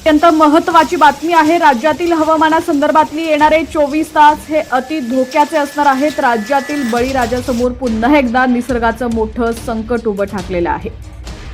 अत्यंत महत्त्वाची बातमी आहे। राज्यातील हवामानासंदर्भातली येणारे 24 तास हे अति धोक्याचे असणार आहेत। राज्यातील बळीराजासमोर पुन्हा एकदा निसर्गाचं मोठं संकट उभं ठाकलेलं आहे।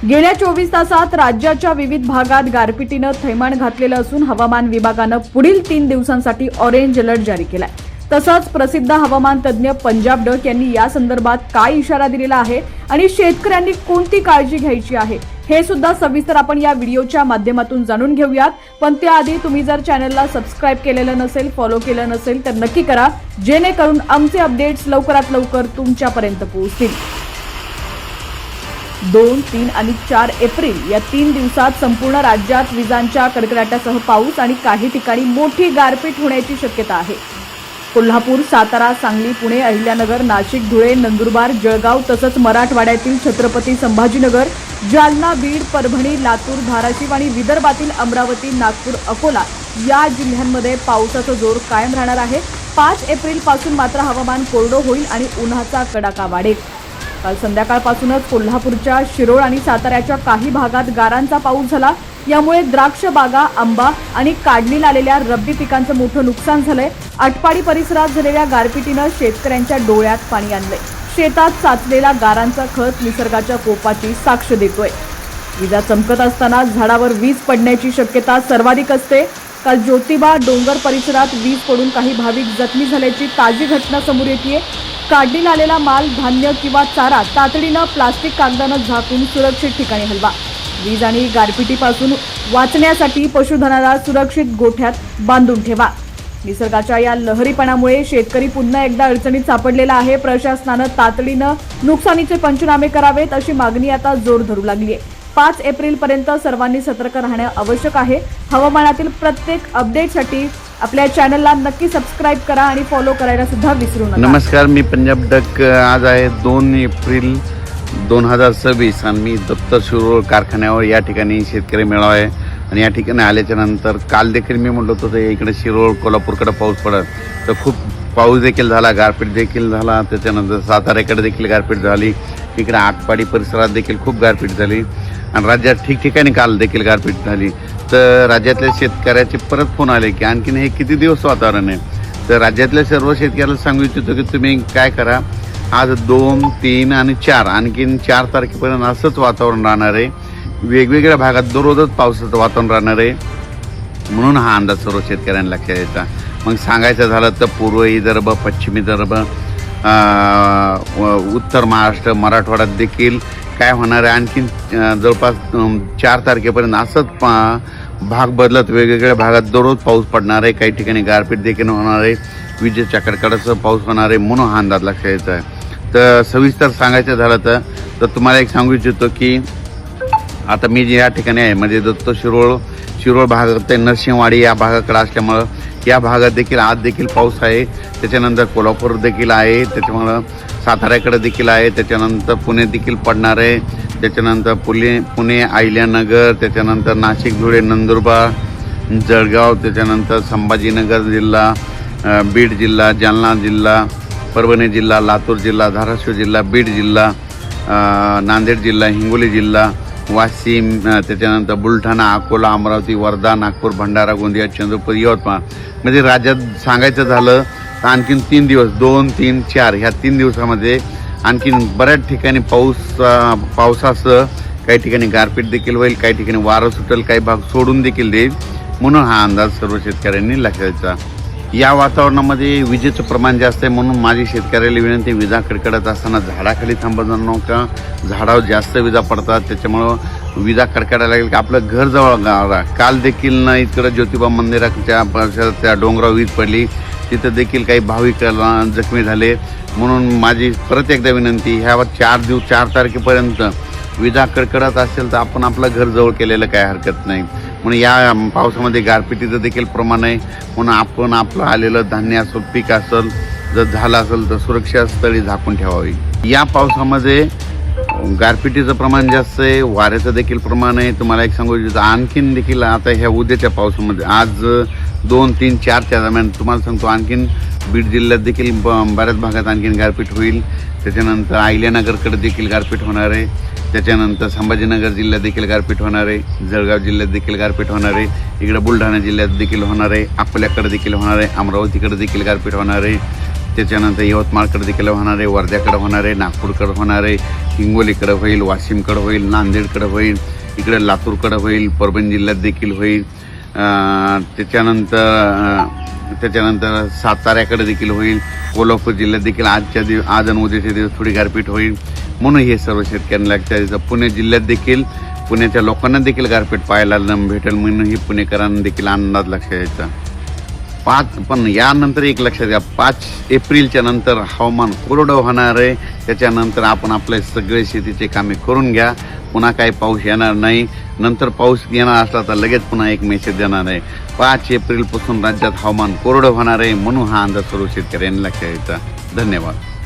गेल्या 24 तासात राज्याच्या विविध भागात गारपिटीनं थैमान घातलेलं असून हवामान विभागानं पुढील 3 दिवसांसाठी ऑरेंज अलर्ट जारी केलाय। तसंच प्रसिद्ध हवामान तज्ज्ञ पंजाब डक यांनी या संदर्भात काय इशारा दिलेला आहे आणि शेतकऱ्यांनी कोणती काळजी घ्यायची आहे हे सुद्धा सविस्तर आपण या व्हिडिओच्या माध्यमातून जाणून घेऊयात। पण त्याआधी तुम्ही जर चॅनलला सबस्क्राइब केलेलं नसेल, फॉलो केलं नसेल तर नक्की करा, जेणेकरून आमचे अपडेट्स लवकरात लवकर तुमच्यापर्यंत पोहोचतील। 2, 3 आणि 4 एप्रिल या 3 दिवसात संपूर्ण राज्यात विजांच्या कडकडाटासह पाऊस आणि काही ठिकाणी मोठी गारपीट होण्याची शक्यता आहे। कोल्हापूर, सातारा, सांगली, पुणे, अहिल्यानगर, नाशिक, धुळे, नंदुरबार, जळगाव तसंच मराठवाड्यातील छत्रपती संभाजीनगर, जालना, बीड, परभणी, लातूर, धाराशिव आणि विदर्भातील अमरावती, नागपूर, अकोला या जिल्ह्यांमध्ये पावसाचा जोर कायम राहणार आहे। 5 एप्रिल पासून मात्र हवामान कोरडं होईल आणि उन्हाचा कडाका वाढेल। काल संध्याकाळपासूनच कोल्हापूरच्या शिरोळ आणि साताऱ्याच्या काही भागात गारांचा पाऊस झाला। यामुळे द्राक्ष बागा, आंबा आणि काढणीला आलेल्या रब्बी पिकांचं मोठं नुकसान झालंय। आटपाडी परिसरात झालेल्या गारपिटीनं शेतकऱ्यांच्या डोळ्यात पाणी आणलंय। शेतात साचलेला गारांचा खच निसर्गाच्या कोपाची साक्ष देतोय। विजा चमकत असताना झाडावर वीज पडण्याची शक्यता सर्वाधिक असते। काल ज्योतिबा डोंगर परिसरात वीज पडून काही भाविक जखमी झाल्याची ताजी घटना समोर येतेय। काढणीला आलेला माल, धान्य किंवा चारा तातडीनं प्लास्टिक कागदानं झाकून सुरक्षित ठिकाणी हलवा। वीज आणि गारपिटीपासून वाचण्यासाठी पशुधनाला सुरक्षित गोठ्यात बांधून ठेवा। निसर्गाच्या या लहरीपणामुळे शेतकरी पुन्हा एकदा अडचणीत सापडलेला आहे। प्रशासनानं तातडीनं नुकसानीचे पंचनामे करावेत अशी मागणी आता जोर धरू लागली आहे। 5 एप्रिल पर्यंत सर्वांनी सतर्क राहणे आवश्यक आहे। हवामानातील प्रत्येक अपडेटसाठी आपल्या चॅनलला नक्की सबस्क्राइब करा आणि फॉलो करायला सुद्धा विसरू नका। नमस्कार, मी पंजाब डक। आज आहे 2 एप्रिल 2026 आणि मी दत्त शिरोळ कारखान्यावर या ठिकाणी शेतकरी मेळावा आहे आणि या ठिकाणी आल्याच्या नंतर काल देखील मी म्हटलं होतं इकडे शिरोळ कोल्हापूरकडे पाऊस पडत, तर खूप पाऊस देखील झाला, गारपीट देखील झाला। त्याच्यानंतर साताऱ्याकडे देखील गारपीट झाली, इकडे आटपाडी परिसरात देखील खूप गारपीट झाली आणि राज्यात ठिकठिकाणी काल देखील गारपीट झाली। तर राज्यातल्या शेतकऱ्याचे परत फोन आले की आणखीन हे किती दिवस वातावरण आहे। तर राज्यातल्या सर्व शेतकऱ्याला सांगू इच्छितो की तुम्ही काय करा, आज 2, 3 आणि 4 आणखीन 4 तारखेपर्यंत असंच वातावरण राहणार आहे। वेगवेगळ्या भागात दररोजच पावसाचं वातावरण राहणार आहे, म्हणून हा अंदाज सर्व शेतकऱ्यांना लक्षात यायचा। मग सांगायचं झालं तर पूर्व विदर्भ, पश्चिम विदर्भ, उत्तर महाराष्ट्र, मराठवाड्यात देखील काय होणार आहे, आणखीन जवळपास 4 तारखेपर्यंत असंच भाग बदलत वेगवेगळ्या भागात दररोज पाऊस पडणार आहे। काही ठिकाणी गारपीट देखील होणार आहे, विजेच्या कडकडाटासह पाऊस होणार आहे, म्हणून हा अंदाज लक्षात यायचा आहे। तर सविस्तर सांगायचं झालं तर तुम्हाला एक सांगू इच्छितो की आता मी जे या ठिकाणी आहे म्हणजे दत्त शिरोळ भागात ते नरसिंहवाडी या भागाकडे असल्यामुळं या भागात देखील आज देखील पाऊस आहे। त्याच्यानंतर कोल्हापूर देखील आहे, त्याच्यामुळं साताऱ्याकडे देखील आहे, त्याच्यानंतर पुणे देखील पडणार आहे, त्याच्यानंतर पुणे, अहिल्यानगर, त्याच्यानंतर नाशिक, धुळे, नंदुरबार, जळगाव, त्याच्यानंतर संभाजीनगर जिल्हा, बीड जिल्हा, जालना जिल्हा, परभणी जिल्हा, लातूर जिल्हा, धाराशिव जिल्हा, बीड जिल्हा, नांदेड जिल्हा, हिंगोली जिल्हा, वाशिम, त्याच्यानंतर बुलढाणा, अकोला, अमरावती, वर्धा, नागपूर, भंडारा, गोंदिया, चंद्रपूर, यवतमाळ म्हणजे राज्यात सांगायचं झालं तर आणखीन 3 दिवस 2, 3, 4 ह्या 3 दिवसामध्ये आणखीन बऱ्याच ठिकाणी पावसासह काही ठिकाणी गारपीट देखील होईल, काही ठिकाणी वारं सुटेल, काही भाग सोडून देखील देईल, म्हणून हा अंदाज सर्व शेतकऱ्यांनी लक्षात द्यायचा। या वातावरणामध्ये विजेचं प्रमाण जास्त आहे, म्हणून माझी शेतकऱ्याला विनंती, विजा कडकडत असताना झाडाखाली थांबत जाऊ नका। झाडावर जास्त विजा पडतात, त्याच्यामुळं विजा कडकडायला लागेल की आपलं घर जवळ गावा। काल देखील ना इकडं ज्योतिबा मंदिराच्या परिसरात त्या डोंगरावर वीज पडली, तिथं देखील काही भाविक जखमी झाले। म्हणून माझी परत एकदा विनंती, ह्या 4 तारखेपर्यंत विजा कडकडत असेल तर आपण आपलं घर जवळ केलेलं काय हरकत नाही। म्हणून या पावसामध्ये गारपिटीचं देखील प्रमाण आहे, म्हणून आपण आपलं आलेलं धान्य असेल, पीक असेल, जर झालं असेल तर सुरक्षा स्थळी झाकून ठेवावी। या पावसामध्ये गारपिटीचं प्रमाण जास्त आहे, वाऱ्याचं देखील प्रमाण आहे। तुम्हाला एक सांगू इच्छितो आणखीन देखील आता ह्या उद्याच्या पावसामध्ये आज 2, 3, 4च्या दरम्यान तुम्हाला सांगतो आणखीन बीड जिल्ह्यात देखील बऱ्याच भागात आणखीन गारपीट होईल। त्याच्यानंतर अहिल्यानगरकडे देखील गारपीट होणार आहे। त्याच्यानंतर संभाजीनगर जिल्ह्यात देखील गारपीट होणार आहे, जळगाव जिल्ह्यात देखील गारपीट होणार आहे, इकडे बुलढाणा जिल्ह्यात देखील होणार आहे, अकोल्याकडे देखील होणार आहे, अमरावतीकडे देखील गारपीट होणार आहे, त्याच्यानंतर यवतमाळकडे देखील होणार आहे, वर्ध्याकडे होणार आहे, नागपूरकडे होणार आहे, हिंगोलीकडे होईल, वाशिमकडे होईल, नांदेडकडे होईल, इकडे लातूरकडे होईल, परभणी जिल्ह्यात देखील होईल, त्याच्यानंतर साताऱ्याकडे देखील होईल, कोल्हापूर जिल्ह्यात देखील आज आणि उद्याच्या दिवस थोडी गारपीट होईल. म्हणून हे सर्व शेतकऱ्यांना लक्षात द्यायचं. पुणे जिल्ह्यात देखील पुण्याच्या लोकांना देखील गारपीट पाहायला भेटेल म्हणून ही पुणेकरांना देखील अंदाज लक्षात द्यायचा. पण यानंतर एक लक्षात घ्या, 5 एप्रिलच्या नंतर हवामान कोरडं होणार आहे. त्याच्यानंतर आपण आपले सगळे शेतीचे कामे करून घ्या. पुन्हा काही पाऊस येणार नाही. नंतर पाऊस येणार असला तर लगेच पुन्हा एक मेसेज देणार आहे. 5 एप्रिलपासून राज्यात हवामान कोरडं होणार आहे म्हणून हा अंदाज सर्व शेतकऱ्यांनी लक्षात घ्यायचा. धन्यवाद.